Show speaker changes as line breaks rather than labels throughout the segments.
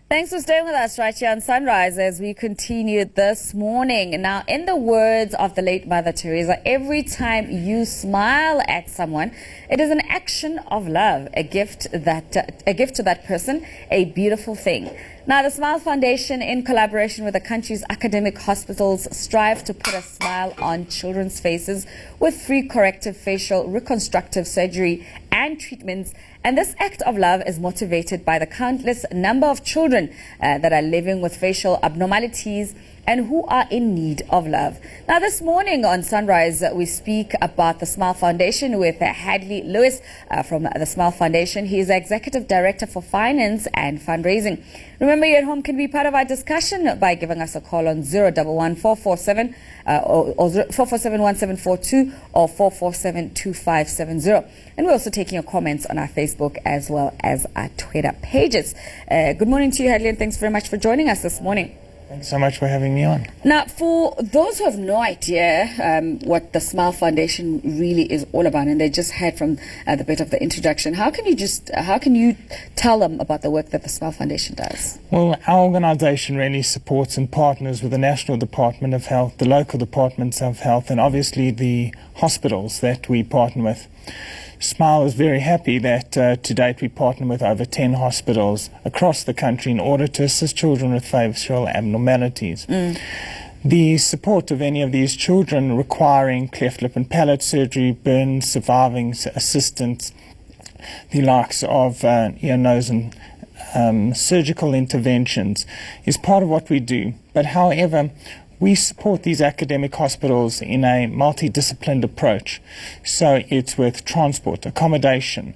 Thanks for staying with us right here on Sunrise as we continue this morning. Now, in the words of the late Mother Teresa, every time you smile at someone, it is an action of love, a gift to that person, a beautiful thing. Now, the Smile Foundation, in collaboration with the country's academic hospitals, strive to put a smile on children's faces with free corrective facial reconstructive surgery and treatments. And this act of love is motivated by the countless number of children that are living with facial abnormalities and who are in need of love. Now, this morning on Sunrise, we speak about the Smile Foundation with Hadley Lewis from the Smile Foundation. He is Executive Director for Finance and Fundraising. Remember, you at home can be part of our discussion by giving us a call on 011 447 1742 or 447 2570. And we're also taking your comments on our Facebook as well as our Twitter pages. Good morning to you, Hadley, and thanks very much for joining us this morning.
Thanks so much for having me on.
Now, for those who have no idea what the Smile Foundation really is all about, and they just heard from the bit of the introduction, how can you tell them about the work that the Smile Foundation does?
Well, our organisation really supports and partners with the National Department of Health, the local departments of health, and obviously the hospitals that we partner with. Smile is very happy that to date we partner with over 10 hospitals across the country in order to assist children with facial abnormalities. The support of any of these children requiring cleft lip and palate surgery, burns, surviving assistance, the likes of ear, nose and surgical interventions is part of what we do. But however, we support these academic hospitals in a multidisciplined approach. So it's with transport, accommodation,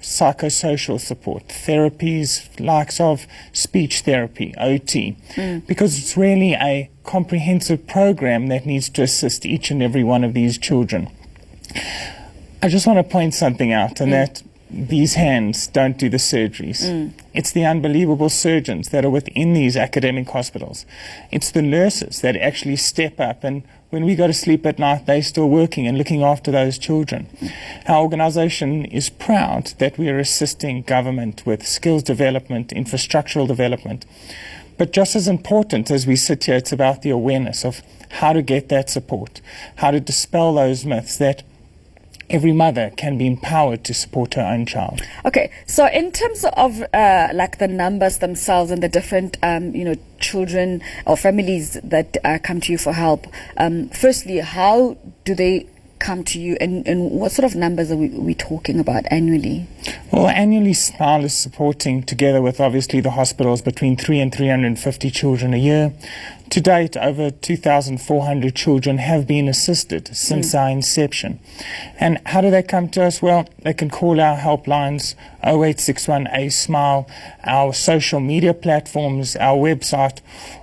psychosocial support, therapies, likes of speech therapy, OT, because it's really a comprehensive program that needs to assist each and every one of these children. I just want to point something out, and that these hands don't do the surgeries. It's the unbelievable surgeons that are within these academic hospitals. It's the nurses that actually step up, and when we go to sleep at night, they're still working and looking after those children. Our organisation is proud that we are assisting government with skills development, infrastructural development. But just as important as we sit here, it's about the awareness of how to get that support, how to dispel those myths that every mother can be empowered to support her own child.
Okay, so in terms of like the numbers themselves and the different children or families that come to you for help, firstly, how do they come to you, and what sort of numbers are we talking about annually?
Well, annually Smile is supporting, together with obviously the hospitals, between 300 and 350 children a year. To date, over 2,400 children have been assisted since our inception. And how do they come to us? Well, they can call our helplines, 0861-A-SMILE, our social media platforms, our website,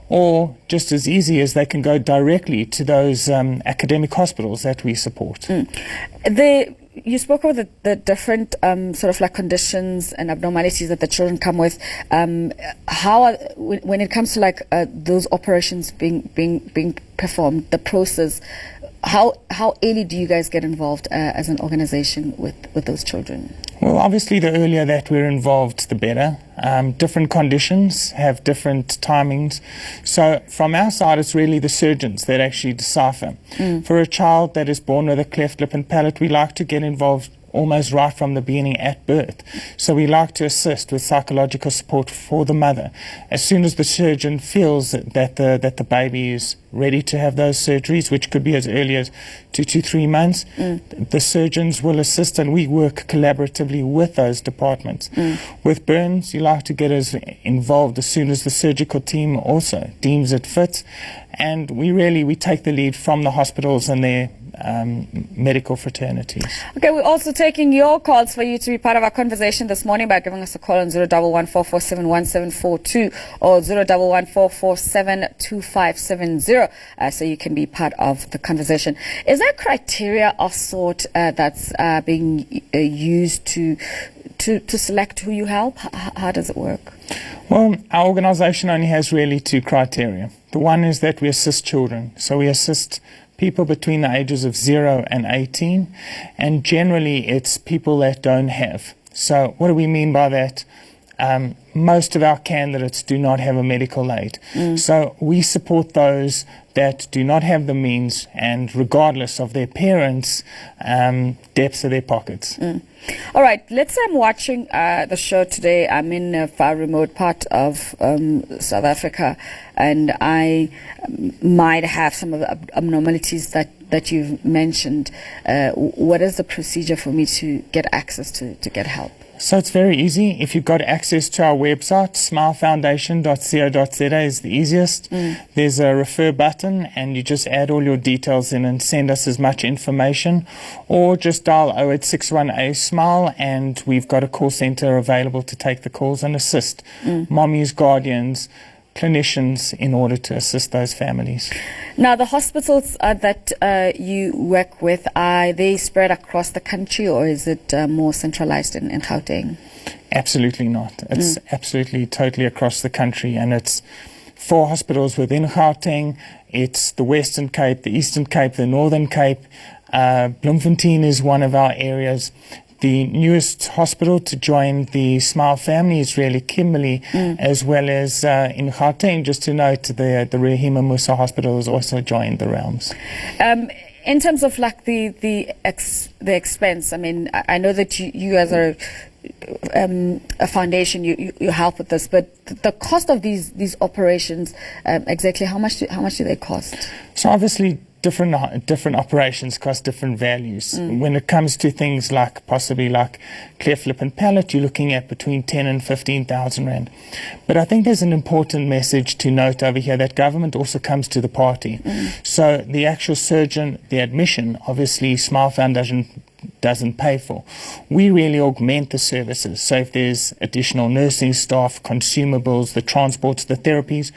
or just as easy as they can go directly to those academic hospitals that we support.
You spoke about the different sort of like conditions and abnormalities that the children come with. When it comes to like those operations being performed, the process, how early do you guys get involved as an organization with those children?
Well, obviously the earlier that we're involved, the better. Different conditions have different timings. So from our side, it's really the surgeons that actually decipher. For a child that is born with a cleft lip and palate, we like to get involved almost right from the beginning at birth. So we like to assist with psychological support for the mother. As soon as the surgeon feels that the baby is ready to have those surgeries, which could be as early as 2 to 3 months, the surgeons will assist, and we work collaboratively with those departments. With burns, you like to get us involved as soon as the surgical team also deems it fit, and we take the lead from the hospitals and their medical fraternities. Okay,
we're also taking your calls for you to be part of our conversation this morning by giving us a call on 011 447 1742 or 011 447 2570, so you can be part of the conversation. Is there criteria of sort that's being used to select who you help? How does it work?
Well, our organisation only has really 2 criteria. The one is that we assist children. So we assist people between the ages of 0 and 18, and generally it's people that don't have. So what do we mean by that? most of our candidates do not have a medical aid. So we support those that do not have the means, and regardless of their parents' depths of their pockets.
All right, let's say I'm watching the show today. I'm in a far remote part of South Africa, and I might have some of the abnormalities that you've mentioned. What is the procedure for me to get access to get help?
So it's very easy. If you've got access to our website, smilefoundation.co.za is the easiest. There's a refer button, and you just add all your details in and send us as much information, or just dial 0861A-SMILE, and we've got a call centre available to take the calls and assist mommies, guardians, clinicians in order to assist those families.
Now, the hospitals that you work with, are they spread across the country, or is it more centralized in Gauteng?
Absolutely not. It's absolutely totally across the country, and it's 4 hospitals within Gauteng. It's the Western Cape, the Eastern Cape, the Northern Cape. Bloemfontein is one of our areas. The newest hospital to join the Smile family is really Kimberley, as well as in Gauteng. Just to note, the Rehima Musa Hospital has also joined the realms.
In terms of like the expense, I mean, I know that you guys are a foundation, you help with this, but the cost of these operations, exactly how much do they cost?
So obviously, different operations cost different values. When it comes to things like possibly like cleft lip and palate, you're looking at between 10 and 15,000 rand. But I think there's an important message to note over here that government also comes to the party. So the actual surgeon, the admission, obviously Smile Foundation doesn't pay for. We really augment the services. So if there's additional nursing staff, consumables, the transports, the therapies,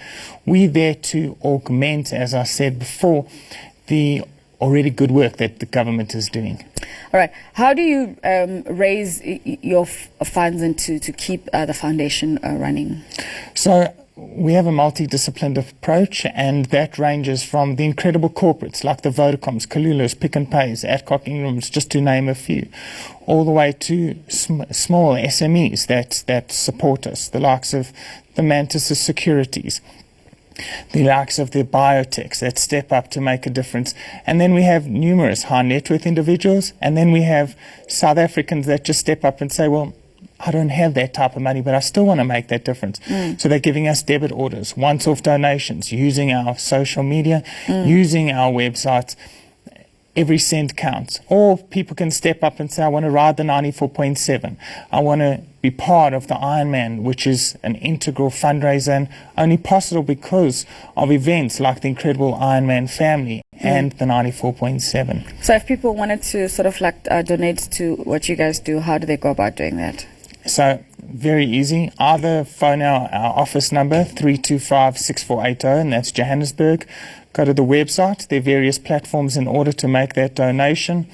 we're there to augment, as I said before, the already good work that the government is doing.
All right. How do you raise your funds and to keep the foundation running?
So we have a multidisciplined approach, and that ranges from the incredible corporates like the Vodacoms, Kalulas, Pick n Pays, Adcock Ingrams, just to name a few, all the way to small SMEs that support us, the likes of the Mantis Securities, the likes of the biotechs that step up to make a difference. And then we have numerous high net worth individuals, and then we have South Africans that just step up and say, well, I don't have that type of money, but I still want to make that difference. So they're giving us debit orders, once-off donations, using our social media, using our websites. Every cent counts. Or people can step up and say, I want to ride the 94.7. I want to be part of the Ironman, which is an integral fundraiser and only possible because of events like the incredible Ironman family and the 94.7.
So if people wanted to sort of like donate to what you guys do, how do they go about doing that?
So very easy. Either phone our office number 325-6480, and that's Johannesburg. Go to the website. There are various platforms in order to make that donation.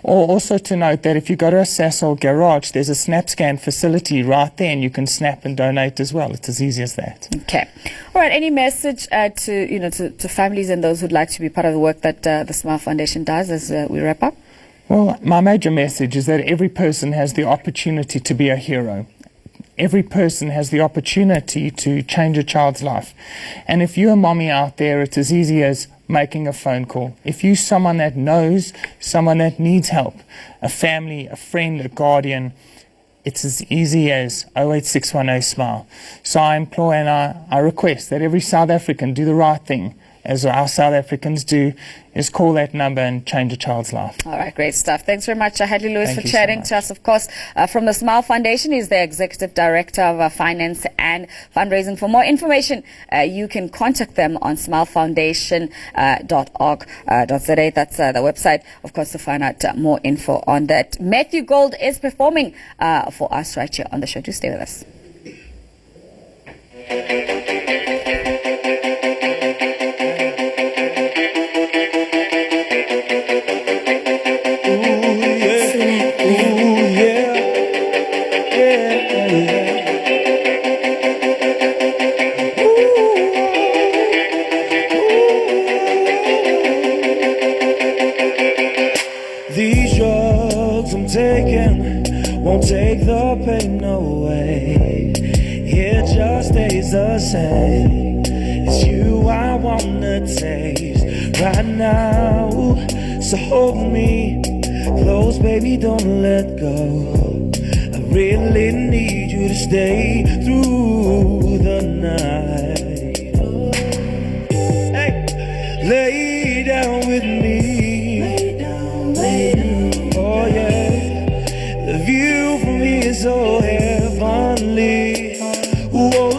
Or also to note that if you go to a Sasol garage, there's a SnapScan facility right there, and you can snap and donate as well. It's as easy as that.
Okay. All right. Any message to families and those who'd like to be part of the work that the Smile Foundation does as we wrap up?
Well, my major message is that every person has the opportunity to be a hero. Every person has the opportunity to change a child's life. And if you're a mommy out there, it's as easy as making a phone call. If you're someone that knows, someone that needs help, a family, a friend, a guardian, it's as easy as 08610-SMILE. So I implore and I request that every South African do the right thing, as our South Africans do, is call that number and change a child's life.
All right, great stuff. Thanks very much, Hadley Lewis, for chatting to us, of course, from the Smile Foundation. He's the Executive Director of Finance and Fundraising. For more information, you can contact them on smilefoundation.org.za. That's the website, of course, to find out more info on that. Matthew Gold is performing for us right here on the show. Do stay with us.
These drugs I'm taking won't take the pain away. away. It just stays the same. It's you I wanna taste right now. So hold me close, baby, don't let go. I really need you to stay through the night. Hey, lay down with me. Oh yeah, the view from here is so heavenly. Whoa.